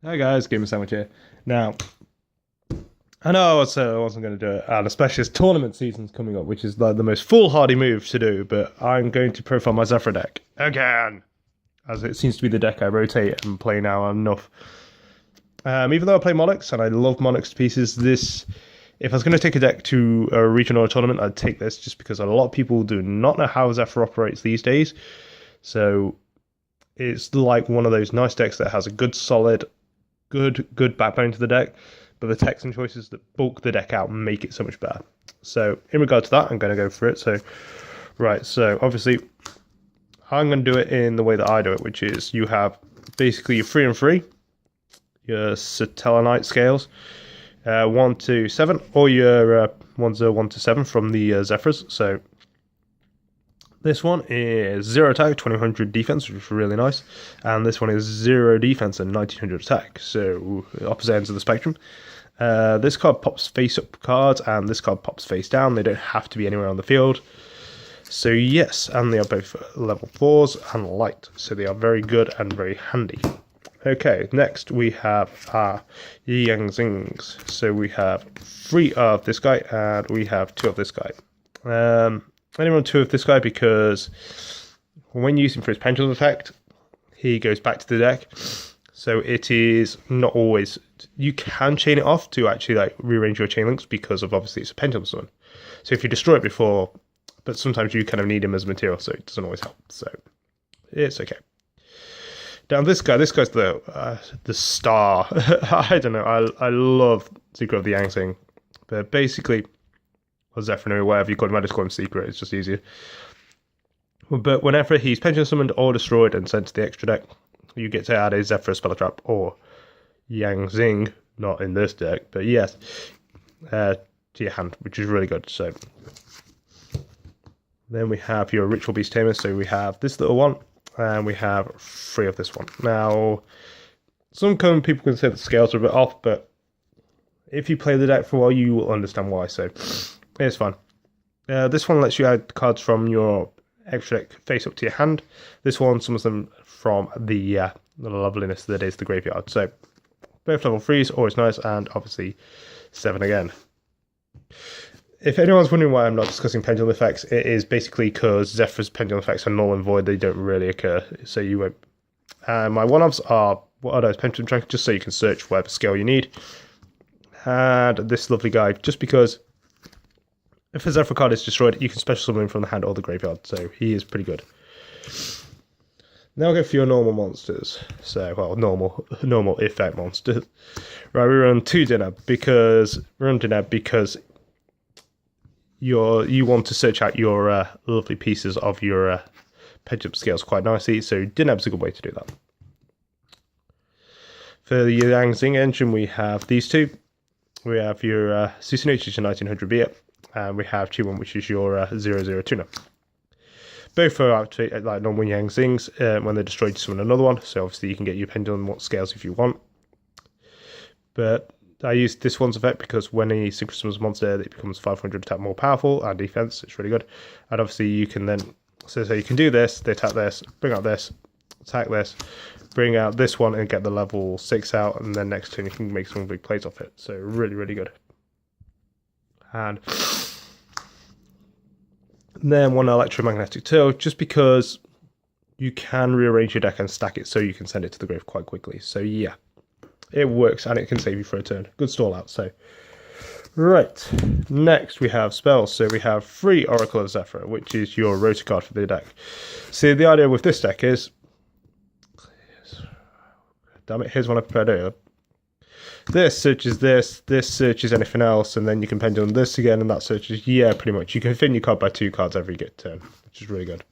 Hi guys, Gamer Sandwich here. Now, I know I wasn't going to do it, and especially as tournament season's coming up, which is like the most foolhardy move to do, but I'm going to profile my Zefra deck again, as it seems to be the deck I rotate and play now enough. Even though I play Monarchs and I love Monarchs to pieces, if I was going to take a deck to a regional tournament, I'd take this just because a lot of people do not know how Zefra operates these days. So it's like one of those nice decks that has a good solid good backbone to the deck, but the text and choices that bulk the deck out make it so much better. So in regard to that, I'm going to go for it. So obviously I'm going to do it in the way that I do it, which is you have basically your 3 and 3, your Satellanite scales, 1 to 7, or your 1 to 7 from the Zephras. So this one is 0 attack, 2000 defense, which is really nice. And this one is 0 defense and 1900 attack. So, opposite ends of the spectrum. This card pops face up cards, and this card pops face down. They don't have to be anywhere on the field. So, yes, and they are both level 4s and light. So, they are very good and very handy. Okay, next we have our Zings. So, we have 3 of this guy, and we have 2 of this guy. I run 2 of this guy because when you use him for his pendulum effect, he goes back to the deck. So it is not always. You can chain it off to actually like rearrange your chain links because of obviously it's a pendulum summon. So if you destroy it before, but sometimes you kind of need him as material, so it doesn't always help. So it's okay. Now this guy's the star. I don't know. I love Secret of the Yang, but basically, or Zephra, or whatever you call him, I just call him Secret, it's just easier. But whenever he's pension summoned or destroyed and sent to the extra deck, you get to add a Zefra spell trap or Yang Zing, not in this deck, but yes, to your hand, which is really good. So then we have your Ritual Beast Tamer, so we have this little one, and we have 3 of this one. Now, some common people can say the scales are a bit off, but if you play the deck for a while, you will understand why, so it's fun. This one lets you add cards from your extra deck face up to your hand. This one summons them from the loveliness that is the graveyard. So both level 3s, always nice, and obviously 7 again. If anyone's wondering why I'm not discussing pendulum effects, it is basically because Zephra's pendulum effects are null and void. They don't really occur, so you won't. My one-offs are what are those pendulum tracks, just so you can search whatever scale you need. And this lovely guy, just because if a Zefra card is destroyed, you can special summon him from the hand or the graveyard, so he is pretty good. Now I'll go for your normal monsters. So, well, normal effect monsters. Right, we run 2 dinner because you want to search out your lovely pieces of your pendulum scales quite nicely, so Dinab's a good way to do that. For the Yang Zing engine, we have these 2. We have your Susanoo, which is your 1900 beer, and we have Chi1, which is your 00 tuna. Both are activate like normal Yang Zings. When they're destroyed, you summon another one, so obviously you can get your pendulum scales if you want. But I use this one's effect because when he synchro summons a monster, it becomes 500 attack more powerful and defense. It's really good. And obviously you can then, so you can do this, they attack this, bring out this, attack this, bring out this one and get the level 6 out, and then next turn you can make some big plays off it. So really, really good. And then one electromagnetic tail, just because you can rearrange your deck and stack it so you can send it to the grave quite quickly. So yeah, it works and it can save you for a turn. Good stall out. So right, next we have spells. So we have 3 Oracle of Zephra, which is your rota card for the deck. See, the idea with this deck is, damn it, here's one I prepared earlier. This searches this searches anything else, and then you can pendulum this again, and that searches, yeah, pretty much. You can thin your card by 2 cards every turn, which is really good.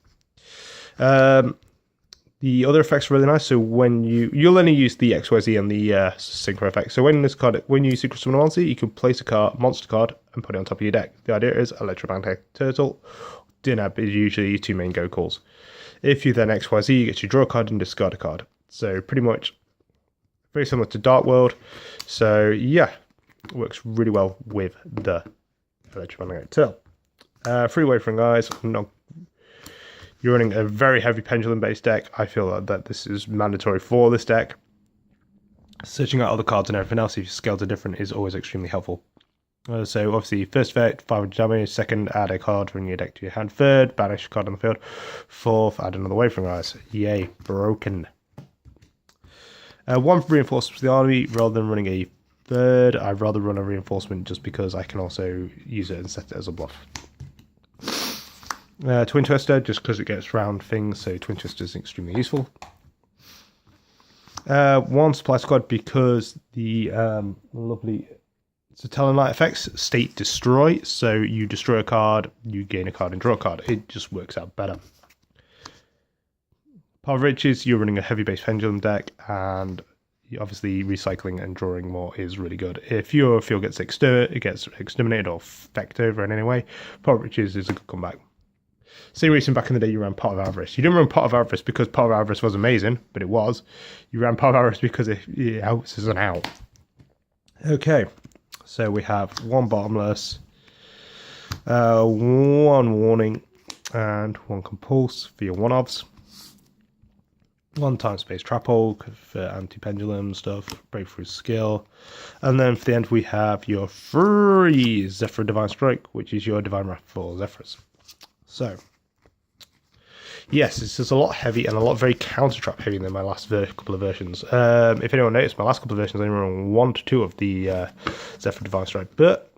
The other effects are really nice, so when you'll only use the XYZ and the Synchro effect. So when you Synchro Summon a monster, you can place a monster card, and put it on top of your deck. The idea is Electromagnetic Turtle, Dinab is usually your 2 main go calls. If you then XYZ, you get to draw a card and discard a card. So pretty much very similar to Dark World. So yeah, works really well with the Electromagnetic Turtle. 3 Wavering Eyes. You're running a very heavy pendulum based deck. I feel that this is mandatory for this deck. Searching out other cards and everything else if your scales are different is always extremely helpful. So obviously, first effect, 500 damage. Second, add a card from your deck to your hand. Third, banish a card on the field. Fourth, add another Wavering Eyes. Yay, broken. One reinforcement for the army rather than running a third. I'd rather run a reinforcement just because I can also use it and set it as a bluff. Twin Twister, just because it gets round things, so Twin Twister is extremely useful. One supply squad because the lovely Talon Light effects state destroy, so you destroy a card, you gain a card and draw a card. It just works out better. Power of Riches, you're running a heavy base pendulum deck, and obviously recycling and drawing more is really good. If your field gets exterminated or fecked over in any way, Power of Riches is a good comeback. Same reason back in the day you ran Pot of Avarice. You didn't run Pot of Avarice because Pot of Avarice was amazing, but it was. You ran Pot of Avarice because it outs as an out. Okay, so we have one Bottomless, one Warning, and one Compulse for your one-offs. One Time Space Trap Hole for anti-pendulum stuff, Breakthrough Skill. And then for the end we have your free Zephra Divine Strike, which is your Divine Wrath for Zephras. So, yes, this is a lot heavy and a lot very counter-trap heavy than my last couple of versions. If anyone noticed, my last couple of versions I only run 1 to 2 of the Zephra Divine Strike, but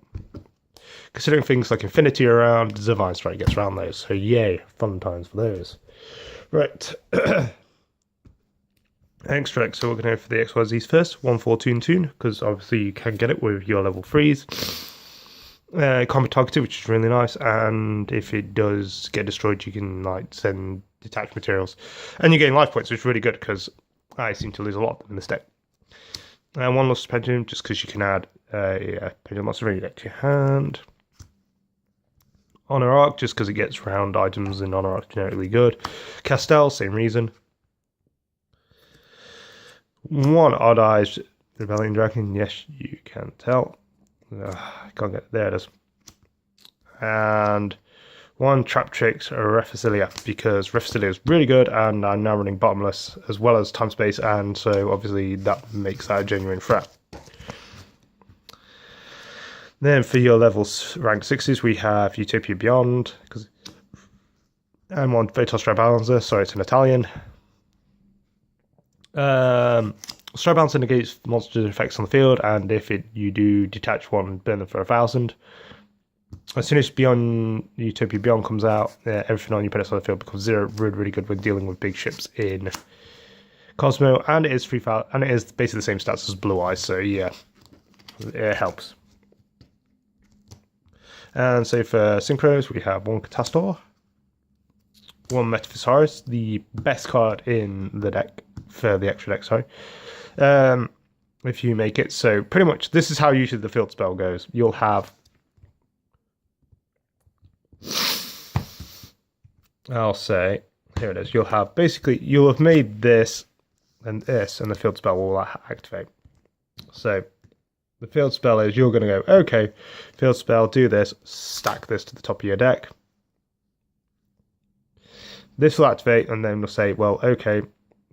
considering things like Infinity around, Divine Strike gets around those, so yay, fun times for those. Right. Extract, so we're going to go for the XYZs first. 1, 4, Tune, because obviously you can get it with your level 3s. Combat targeted, which is really nice, and if it does get destroyed, you can like send detached materials, and you gain life points, which is really good because I seem to lose a lot of them in this deck. And one Lustrous Pendulum, just because you can add a Pendulum Monster from your deck to your hand. Honor Arc, just because it gets round items in Honor Arc generically good. Castell, same reason. One Odd Eyes Rebellion Dragon, yes, you can tell. I can't get there. It is. And one Trap Tricks Rephicilia, because Rephicilia is really good, and I'm now running Bottomless as well as Time Space, and so obviously that makes that a genuine threat. Then for your levels rank 6s, we have Utopia Beyond, and one Vatos Balancer. Sorry, it's an Italian. Strike Balancer negates monster effects on the field, and if you do detach one, burn them for 1,000. As soon as Utopia Beyond comes out, everything on your pedestal on the field becomes 0. Really good when dealing with big ships in Cosmo, and it is 3,000, and it is basically the same stats as Blue Eyes, so yeah, it helps. And so for Synchros, we have one Catastor, one Metaphysaurus, the best card in the deck for the extra deck, sorry. If you make it, so pretty much this is how usually the field spell goes. You'll have, I'll say, here it is. You'll have basically, you'll have made this, and the field spell will activate. So the field spell is you're going to go, okay, field spell, do this, stack this to the top of your deck. This will activate, and then we'll say, well, okay,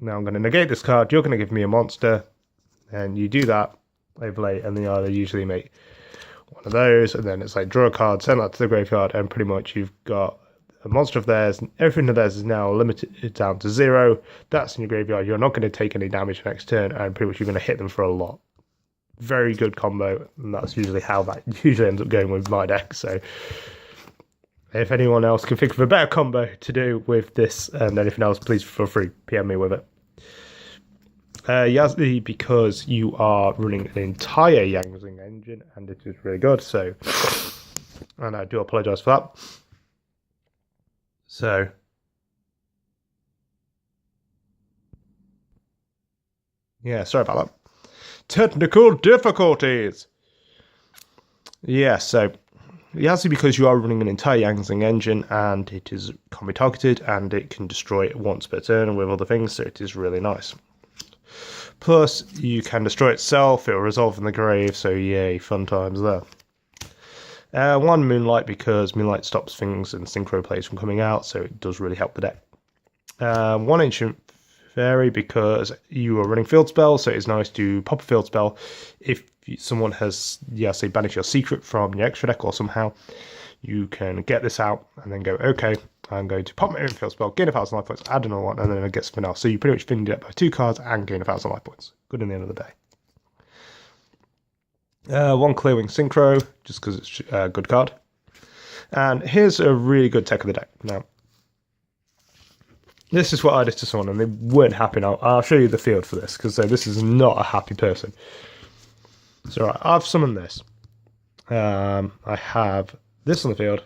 now I'm going to negate this card. You're going to give me a monster, and you do that, overlay, and then you either usually make one of those, and then it's like draw a card, send that to the graveyard, and pretty much you've got a monster of theirs, and everything of theirs is now limited down to 0. That's in your graveyard. You're not going to take any damage next turn, and pretty much you're going to hit them for a lot. Very good combo, and that's usually how that usually ends up going with my deck. So if anyone else can think of a better combo to do with this and anything else, please feel free, PM me with it. Yazdi, because you are running an entire Yang Zing engine, and it is really good, so, and I do apologise for that. So, yeah, sorry about that. Technical difficulties! Yeah, so, Yazdi, because you are running an entire Yang Zing engine, and it is combat targeted, and it can destroy it once per turn with other things, so it is really nice. Plus, you can destroy itself, it will resolve in the grave, so yay, fun times there. One Moonlight, because Moonlight stops things and Synchro plays from coming out, so it does really help the deck. One Ancient fairy because you are running field spells, so it's nice to pop a field spell if someone has, say, banished your secret from your extra deck or somehow. You can get this out and then go, okay, I'm going to pop my own field spell, gain 1,000 life points, add another one, and then I get something else. So you pretty much fin it by 2 cards and gain 1,000 life points. Good in the end of the day. 1 Clearwing Synchro, just because it's a good card. And here's a really good tech of the deck. Now, this is what I did to someone, and they weren't happy. Now, I'll show you the field for this, because this is not a happy person. So, right, I've summoned this. I have this on the field.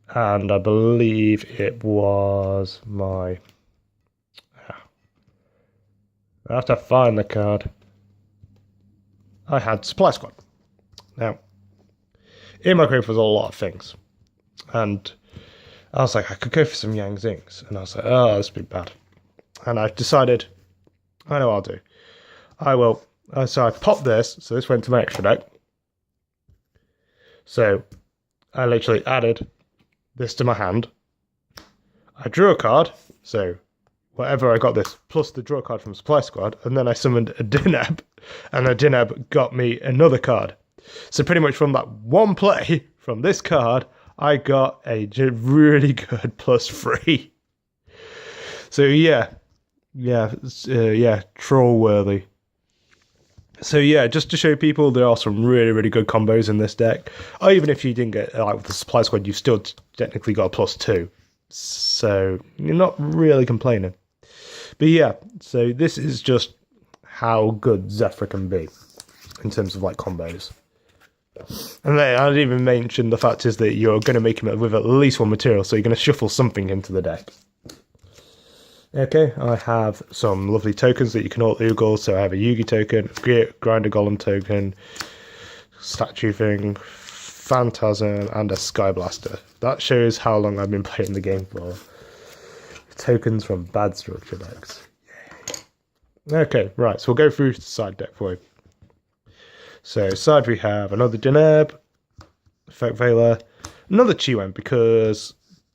And I believe it was my... I have to find the card. I had Supply Squad. Now, in my group was a lot of things. And I was like, I could go for some Yang Zings. And I was like, oh, this would be bad. And I decided, I know what I'll do. I will. So I popped this. So this went to my extra deck. So I literally added this to my hand. I drew a card. So whatever I got this, plus the draw card from Supply Squad. And then I summoned a Dinab. And a Dinab got me another card. So pretty much from that one play, from this card, I got a really good +3. So yeah, troll worthy. So yeah, just to show people there are some really good combos in this deck. Or even if you didn't get like with the Supply Squad, you still technically got a +2. So you're not really complaining. But yeah, so this is just how good Zephra can be in terms of like combos. And then I didn't even mention the fact is that you're going to make him with at least one material, so you're going to shuffle something into the deck. Okay, I have some lovely tokens that you can all oogle. So I have a Yugi token, Grinder Golem token, Statue thing, Phantasm, and a Sky Blaster. That shows how long I've been playing the game for. Tokens from bad structure decks. Yay. Okay, right, so we'll go through the side deck for you. So side we have another Dinab, Effect Veiler, another Chiwen because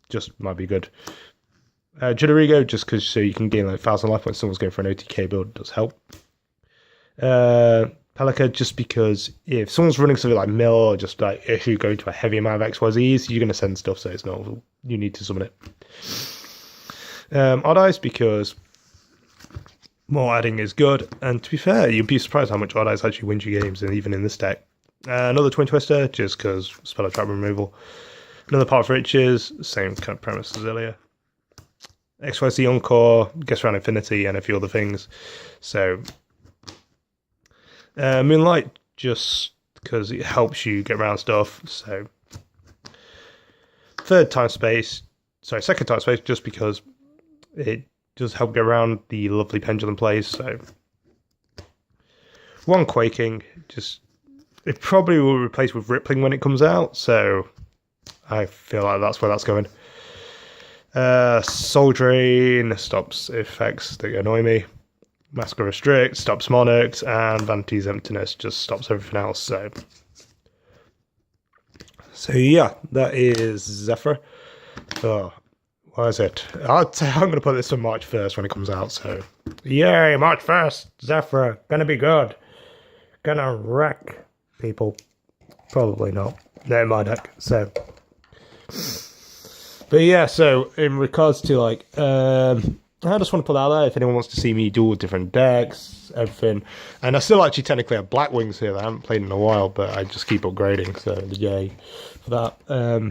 just might be good. Jidorigo just because so you can gain like 1,000 life when someone's going for an OTK build, does help. Pelika just because if someone's running something like Mill or just like if you go into a heavy amount of XYZs, you're going to send stuff, so it's not, you need to summon it. Odd Eyes because more adding is good, and to be fair, you'd be surprised how much Odd Eyes actually wins you games, and even in this deck. Another Twin Twister, just because spell of trap removal. Another Path of Riches, same kind of premise as earlier. XYZ Encore, gets around Infinity, and a few other things. So, Moonlight, just because it helps you get around stuff. So, second time space, just because it does help get around the lovely pendulum plays. So 1 Quaking, just it probably will replace with Rippling when it comes out, so I feel like that's where that's going. Soul Drain stops effects that annoy me. Massacre Restrict stops Monarchs, and Vanity's Emptiness just stops everything else. So yeah, that is Zephra. Oh, what is it? I'm going to put this on March 1st when it comes out, so... Yay, March 1st! Zephra, gonna be good. Gonna wreck people. Probably not. They're in my deck, so... But yeah, so in regards to like... I just want to put that out there if anyone wants to see me do different decks, everything. And I still actually technically have Black Wings here that I haven't played in a while, but I just keep upgrading, so yay for that.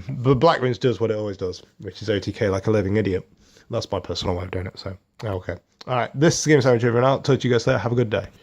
But Black Wings does what it always does, which is OTK like a living idiot. That's my personal way of doing it, so okay. Alright, this is Game Sandwich over and out. Talk to you guys later. Have a good day.